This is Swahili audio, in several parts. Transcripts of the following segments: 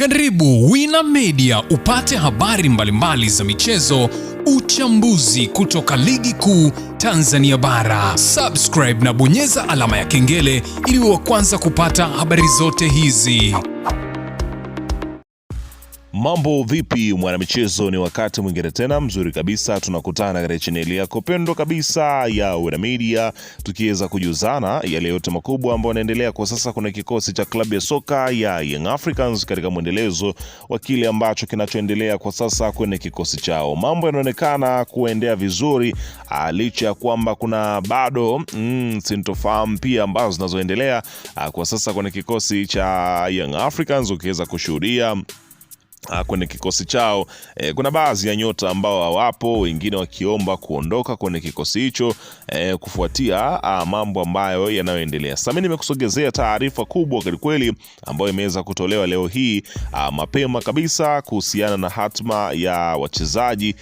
Karibu Wina Media upate habari mbalimbali za michezo, uchambuzi kutoka ligi kuu Tanzania bara. Subscribe na bonyeza alama ya kengele ili uwe wa kwanza kupata habari zote hizi. Mambo vipi mwanamichezo, ni wakati mwingine tena mzuri kabisa tunakutana katika chaneli yako pendwa kabisa ya Wina Media, tukiweza kujuzana yale yote makubwa ambayo yanaendelea kwa sasa. Kuna kikosi cha klabu ya soka ya Young Africans katika mwendelezo wa kile ambacho kinachoendelea kwa sasa kwenye kikosi chao. Mambo yanaonekana kuendea vizuri, licha ya kwamba kuna bado sintofahamu pia ambazo zinazoendelea kwa sasa kwenye kikosi cha Young Africans. Ukiweza kushuhudia kwenye kikosi chao kuna baadhi ya nyota ambao hawapo, wengine wakiomba kuondoka kwenye kikosi hicho kufuatia mambo ambayo yanayoendelea. Sasa mimi nimekusogezea taarifa kubwa kweli ambayo imeweza kutolewa leo hii mapema kabisa kuhusiana na hatma ya wachezaji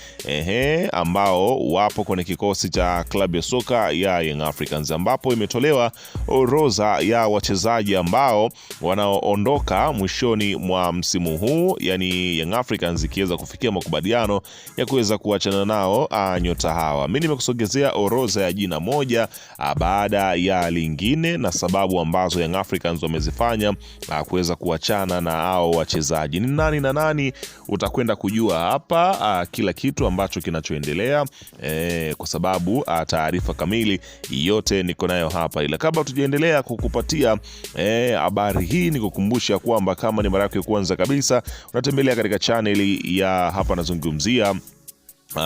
ambao wapo kwenye kikosi cha klabu ya soka ya Young Africans, ambapo imetolewa orodha ya wachezaji ambao wanaoondoka mwishoni mwa msimu huu, yani Young Africans ikiweza kufikia makubaliano ya kuweza kuachana nao nyota hawa. Mimi nimekusogezea orodha ya jina moja baada ya lingine na sababu ambazo Young Africans wamezifanya kuweza kuachana na hao wachezaji. Ni nani na nani utakwenda kujua hapa kila kitu ambacho kinachoendelea kwa sababu taarifa kamili yote niko nayo hapa. Ila kabla tujaendelea kukupatia habari hii, nikukumbusha kwamba kama ni mara yako ya kwanza kabisa unatembelea katika channel ya hapa nazungumzia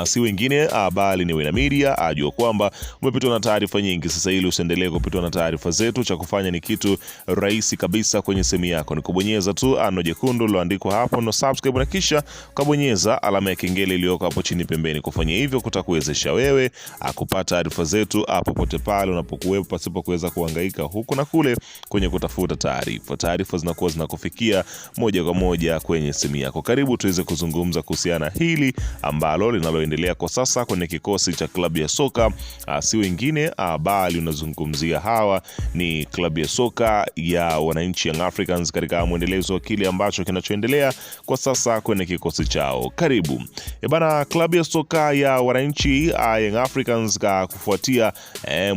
si wengine bali ni Wina Media, ajua kwamba umepitwa na taarifa nyingi. Sasa ili usiendelee kupitwa na taarifa zetu, cha kufanya ni kitu rahisi kabisa kwenye simu yako, ni kubonyeza tu ano jekundu liloandikwa hapo no subscribe, na kisha ukabonyeza alama ya kengele iliyoko hapo chini pembeni. Kufanya hivyo kutakuwezesha wewe kupata taarifa zetu popote pale unapokuwepo, pasipo kuweza kuhangaika huku na kule kwenye kutafuta taarifa. Taarifa zinakuwa zinakufikia moja kwa moja kwenye simu yako. Karibu tuweze kuzungumza kuhusiana hili ambalo linaloendelea kwa sasa kwenye kikosi cha klabu ya soka si wengine bali unazungumzia hawa ni klabu ya soka ya wananchi Young Africans katika mwendelezo wa kile ambacho kinachoendelea kwa sasa kwenye kikosi chao. Karibu bana, klabu ya soka ya wananchi Young Africans kufuatia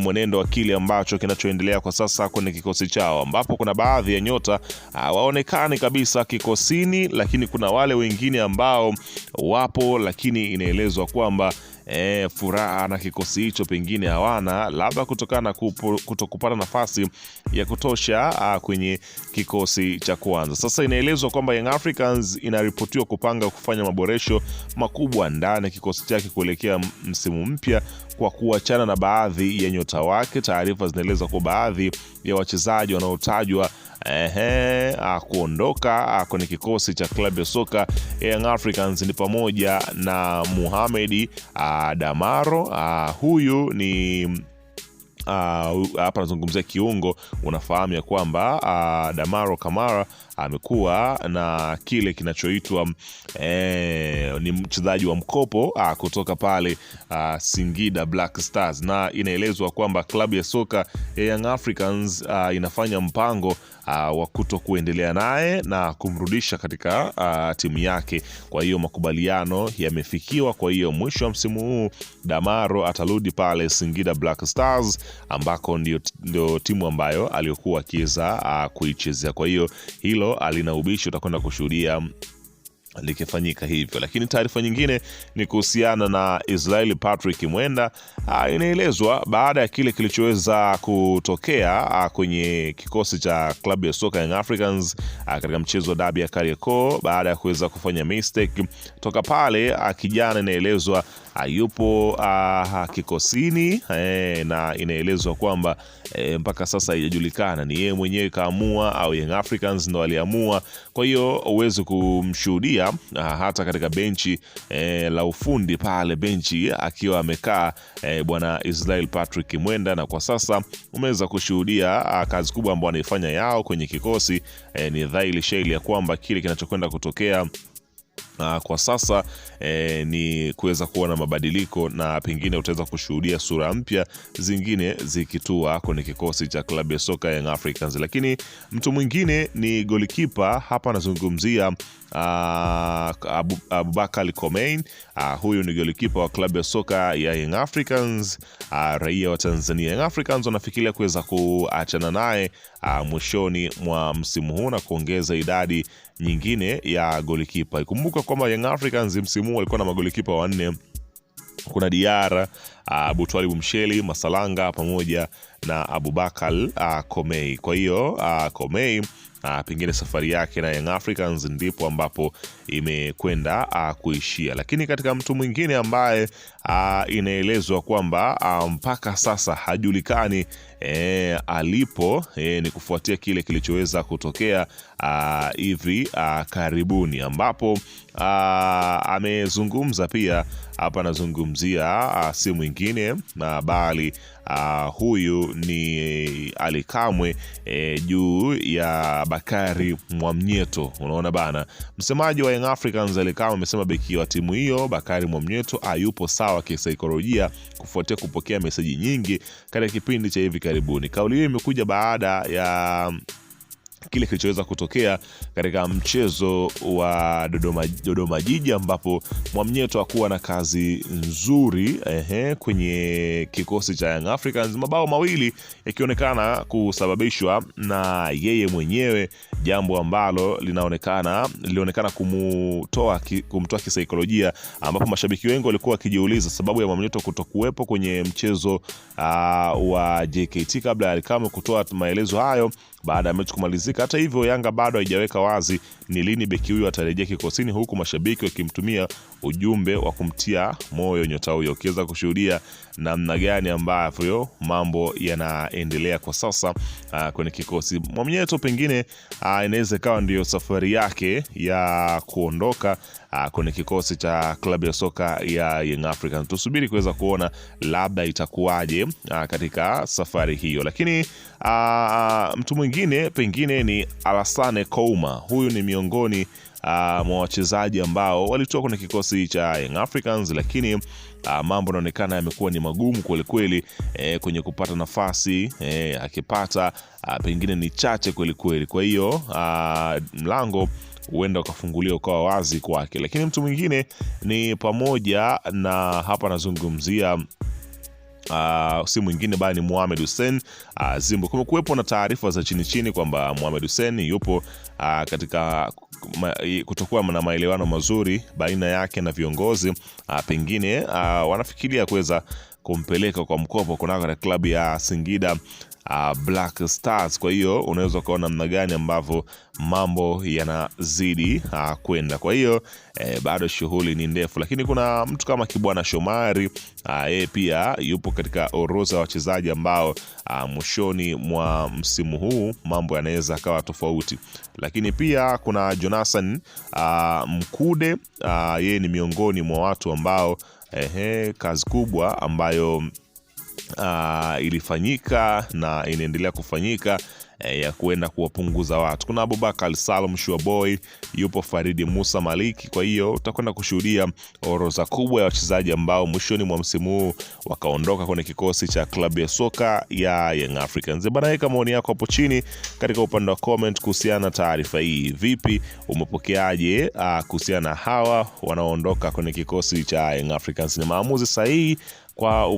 mwenendo wa kile ambacho kinachoendelea kwa sasa kwenye kikosi chao, ambapo kuna baadhi ya nyota waonekane kabisa kikosini, lakini kuna wale wengine ambao wapo lakini inaelezwa kwamba furaha na kikosi hicho pengine hawana, labda kutokana na kutokupata nafasi ya kutosha kwenye kikosi cha kwanza. Sasa inaelezwa kwamba Young Africans inaripotiwa kupanga kufanya maboresho makubwa ndani ya kikosi chake kuelekea msimu mpya kwa kuachana na baadhi ya nyota wake. Taarifa zinaeleza kwa baadhi ya wachezaji wanaotajwa kuondoka kwenye kikosi cha klabu ya soka Young Africans ni pamoja na Mohamed Damaro. Huyu ni hapa nazungumzia kiungo. Unafahamu ya kwamba Damaro Kamara amekuwa na kile kinachoitwa ni mchezaji wa mkopo kutoka pale Singida Black Stars, na inaelezwa kwamba klabu ya soka ya Young Africans inafanya mpango wa kuto kuendelea naye na kumrudisha katika timu yake. Kwa hiyo makubaliano yamefikiwa. Kwa hiyo mwisho wa msimu huu Damaro atarudi pale Singida Black Stars, ambako ndio timu ambayo aliyokuwa akiweza kuichezea. Kwa hiyo hilo alina ubishi, utakwenda kushuhudia likifanyika hivyo. Lakini taarifa nyingine ni kuhusiana na Israel Patrick Mwenda. Inaelezwa baada ya kile kilichoweza kutokea kwenye kikosi cha klabu ya soka Young Africans katika mchezo wa dabi ya Kariakoo, baada ya kuweza kufanya mistake toka pale, kijana inaelezwa yupo kikosini na inaelezwa kwamba mpaka sasa haijajulikana ni yeye mwenyewe kaamua au Young Africans ndo aliamua. Kwa hiyo uweze kumshuhudia hata katika benchi la ufundi pale, benchi akiwa amekaa bwana Israel Patrick Mwenda, na kwa sasa umeweza kushuhudia kazi kubwa ambayo anaifanya yao kwenye kikosi. Ni dhahiri shahiri ya kwamba kile kinachokwenda kutokea Kwa sasa ni kuweza kuona mabadiliko na pengine utaweza kushuhudia sura mpya zingine zikitua kwenye kikosi cha klabu ya soka Young Africans. Lakini mtu mwingine ni golikipa hapa, anazungumzia Aboubakar Komein. Huyu ni golikipa wa klabu ya soka ya Young Africans, raia wa Tanzania. Young Africans wanafikiria kuweza kuachana naye mwishoni mwa msimu huu na kuongeza idadi nyingine ya golikipa. Ikumbuka kwamba Young Africans msimu huu walikuwa na magolikipa wanne. Kuna Diarra, Butwalibu Msheli, Masalanga pamoja na Aboubakar Komein. Kwa hiyo Komein pengine safari yake na Young Africans ndipo ambapo imekwenda kuishia. Lakini katika mtu mwingine ambaye inaelezwa kwamba mpaka sasa hajulikani alipo, ni kufuatia kile kilichoweza kutokea hivi karibuni, ambapo amezungumza pia hapa. Anazungumzia si mwingine na bali huyu ni Ally Kamwe juu ya Bakari Mwamnyeto. Unaona bana, msemaji wa Young Africans Ally Kamwe amesema beki wa timu hiyo Bakari Mwamnyeto hayupo sawa kisaikolojia kufuatia kupokea meseji nyingi katika kipindi cha hivi karibuni. Kauli hiyo imekuja baada ya kile kilichoweza kutokea katika mchezo wa Dodoma Jiji, ambapo Mwamnyeto hakuwa na kazi nzuri kwenye kikosi cha Young Africans, mabao mawili yakionekana kusababishwa na yeye mwenyewe, jambo ambalo lilionekana kumtoa kisaikolojia, ambapo mashabiki wengi walikuwa wakijiuliza sababu ya Mwamnyeto kutokuwepo kwenye mchezo wa JKT kabla ya Ally Kamwe kutoa maelezo hayo baada ya mechi kumalizika. Hata hivyo, Yanga bado haijaweka wazi ni lini beki huyo atarejea kikosini, huku mashabiki wakimtumia ujumbe wa kumtia moyo nyota huyo. Ukiweza kushuhudia namna gani ambavyo mambo yanaendelea kwa sasa kwenye kikosi. Mwamnyeto pengine inaweza ikawa ndio safari yake ya kuondoka kwenye kikosi cha klabu ya soka ya Young Africans. Tusubiri kuweza kuona labda itakuwaje katika safari hiyo. Lakini mtu mwingine pengine ni Alassane Kouma. Huyu ni miongoni mwa wachezaji ambao walitoka kwenye kikosi cha Young Africans, lakini mambo yanaonekana yamekuwa ni magumu kweli kweli kwenye kupata nafasi, akipata pengine ni chache kweli kweli. Kwa hiyo mlango huenda ukafungulia ukawa wazi kwake. Lakini mtu mwingine ni pamoja na hapa anazungumzia si mwingine bali ni Mohamed Hussein Zimbo. Kumekuwepo na taarifa za chini chini kwamba Mohamed Hussein yupo katika kutokuwa na maelewano mazuri baina yake na viongozi, pengine wanafikiria kuweza kumpeleka kwa mkopo kunako klabu ya Singida Black Stars. Kwa hiyo unaweza ukaona namna gani ambavyo mambo yanazidi kwenda. Kwa hiyo bado shughuli ni ndefu, lakini kuna mtu kama Kibwana Shomari, yeye pia yupo katika orodha ya wachezaji ambao mwishoni mwa msimu huu mambo yanaweza kawa tofauti. Lakini pia kuna Jonathan Mkude, yeye ni miongoni mwa watu ambao kazi kubwa ambayo ilifanyika na inaendelea kufanyika ya kuenda kuwapunguza watu. Kuna Abubakar Salum Shuaboy, yupo Faridi Musa Maliki. Kwa hiyo utakwenda kushuhudia orodha kubwa ya wachezaji ambao mwishoni mwa msimu huu wakaondoka kwenye kikosi cha klabu ya soka ya Young Africans. Bana, weka maoni yako hapo chini katika upande wa comment kuhusiana na taarifa hii. Vipi, umepokeaje kuhusiana na hawa wanaoondoka kwenye kikosi cha Young Africans? Ni maamuzi sahihi kwa